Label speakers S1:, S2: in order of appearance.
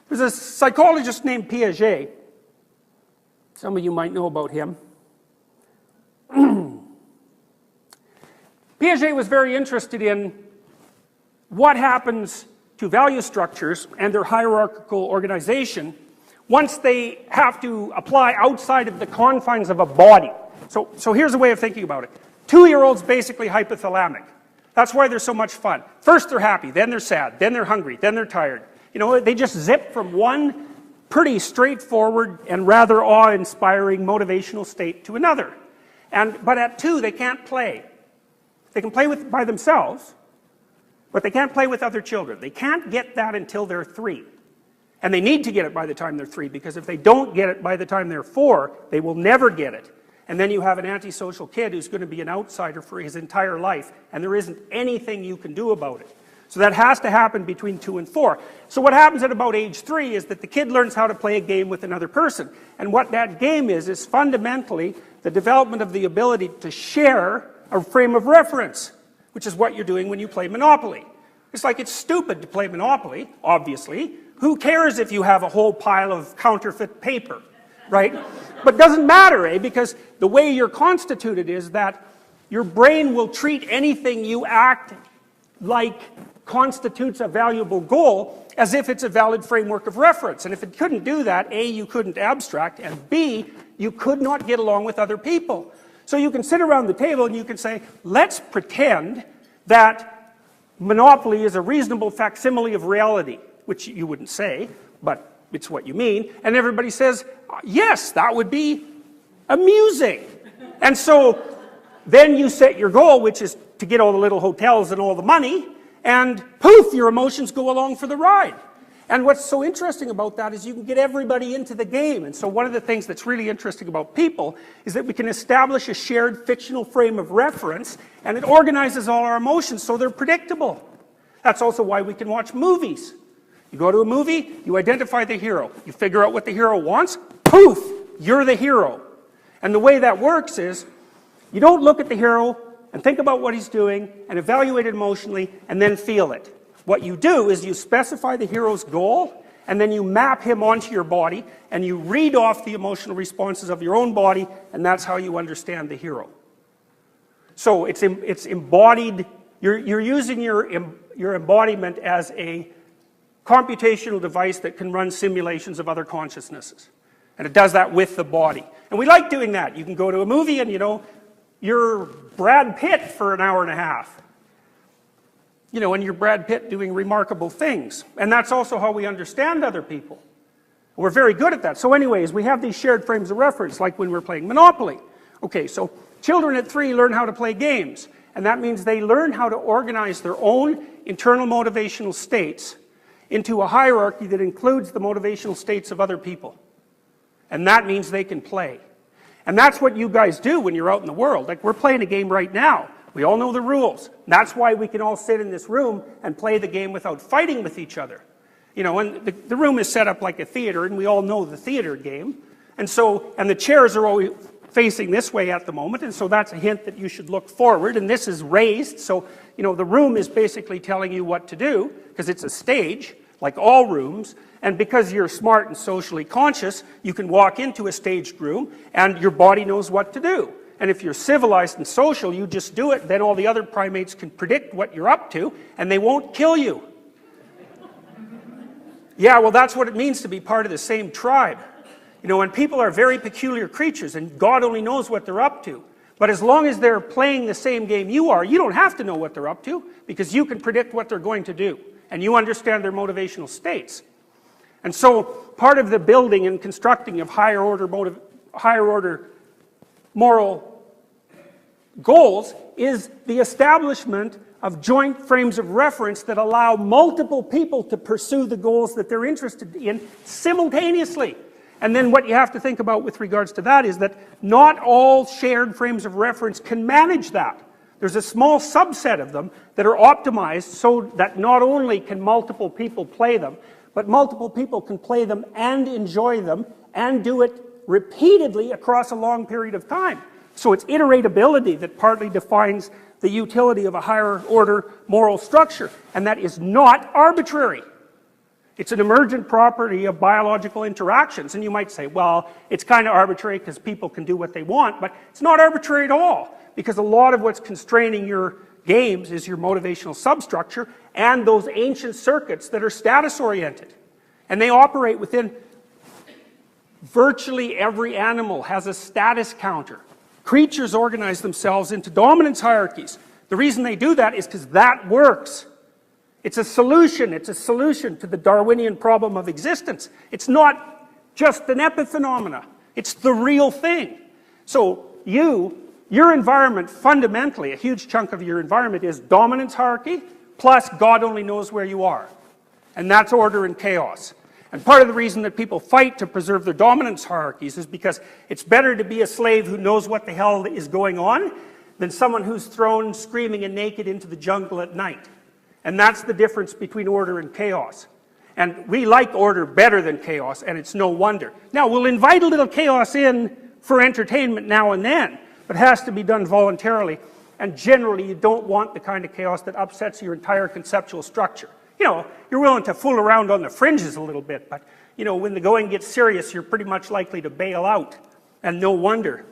S1: There's a psychologist named Piaget. Some of you might know about him. Piaget was very interested in what happens to value structures and their hierarchical organization once they have to apply outside of the confines of a body. So here's a way of thinking about it. 2-year-olds basically hypothalamic. That's why they're so much fun. First they're happy, then they're sad, then they're hungry, then they're tired. You know, they just zip from one pretty straightforward and rather awe-inspiring motivational state to another. But at 2 they can't play. They can play by themselves, but they can't play with other children. They can't get that until they're 3. And they need to get it by the time they're 3, because if they don't get it by the time they're 4, they will never get it. And then you have an antisocial kid who's going to be an outsider for his entire life, and there isn't anything you can do about it. So that has to happen between 2 and 4. So what happens at about age 3 is that the kid learns how to play a game with another person. And what that game is fundamentally the development of the ability to share a frame of reference, which is what you're doing when you play Monopoly. It's like it's stupid to play Monopoly, obviously. Who cares if you have a whole pile of counterfeit paper, right? But it doesn't matter, because the way you're constituted is that your brain will treat anything you act like constitutes a valuable goal as if it's a valid framework of reference. And if it couldn't do that, A, you couldn't abstract, and B, you could not get along with other people. So you can sit around the table and you can say, let's pretend that Monopoly is a reasonable facsimile of reality, which you wouldn't say, but it's what you mean. And everybody says, yes, that would be amusing. And so then you set your goal, which is to get all the little hotels and all the money, and poof, your emotions go along for the ride. And what's so interesting about that is you can get everybody into the game. And so one of the things that's really interesting about people is that we can establish a shared fictional frame of reference, and it organizes all our emotions so they're predictable. That's also why we can watch movies. You go to a movie, you identify the hero, you figure out what the hero wants, poof, you're the hero. And the way that works is, you don't look at the hero and think about what he's doing and evaluate it emotionally and then feel it. What you do is you specify the hero's goal, and then you map him onto your body, and you read off the emotional responses of your own body, and that's how you understand the hero. So it's embodied, you're using your embodiment as a computational device that can run simulations of other consciousnesses. And it does that with the body. And we like doing that. You can go to a movie and, you know, you're Brad Pitt for an hour and a half. You know, and you're Brad Pitt doing remarkable things. And that's also how we understand other people. We're very good at that. So anyways, we have these shared frames of reference, like when we're playing Monopoly. Okay, so children at 3 learn how to play games. And that means they learn how to organize their own internal motivational states into a hierarchy that includes the motivational states of other people. And that means they can play. And that's what you guys do when you're out in the world. Like, we're playing a game right now. We all know the rules. That's why we can all sit in this room and play the game without fighting with each other. You know, and the room is set up like a theater, and we all know the theater game. And the chairs are always facing this way at the moment, and so that's a hint that you should look forward, and this is raised, so, you know, the room is basically telling you what to do, because it's a stage, like all rooms, and because you're smart and socially conscious, you can walk into a staged room, and your body knows what to do. And if you're civilized and social, you just do it, then all the other primates can predict what you're up to, and they won't kill you. Yeah, well, that's what it means to be part of the same tribe. You know, and people are very peculiar creatures, and God only knows what they're up to. But as long as they're playing the same game you are, you don't have to know what they're up to, because you can predict what they're going to do, and you understand their motivational states. And so, part of the building and constructing of higher order moral goals is the establishment of joint frames of reference that allow multiple people to pursue the goals that they're interested in simultaneously. And then what you have to think about with regards to that is that not all shared frames of reference can manage that. There's a small subset of them that are optimized so that not only can multiple people play them, but multiple people can play them and enjoy them and do it repeatedly across a long period of time. So it's iteratability that partly defines the utility of a higher order moral structure, and that is not arbitrary. It's an emergent property of biological interactions. And you might say, well, it's kind of arbitrary because people can do what they want, but it's not arbitrary at all, because a lot of what's constraining your games is your motivational substructure and those ancient circuits that are status-oriented. And they operate within virtually every animal has a status counter. Creatures organize themselves into dominance hierarchies. The reason they do that is because that works. It's a solution to the Darwinian problem of existence. It's not just an epiphenomena. It's the real thing. So your environment, fundamentally, a huge chunk of your environment is dominance hierarchy, plus God only knows where you are. And that's order and chaos. And part of the reason that people fight to preserve their dominance hierarchies is because it's better to be a slave who knows what the hell is going on than someone who's thrown screaming and naked into the jungle at night. And that's the difference between order and chaos. And we like order better than chaos, and it's no wonder. Now, we'll invite a little chaos in for entertainment now and then, but it has to be done voluntarily. And generally, you don't want the kind of chaos that upsets your entire conceptual structure. You know, you're willing to fool around on the fringes a little bit, but, you know, when the going gets serious, you're pretty much likely to bail out. And no wonder.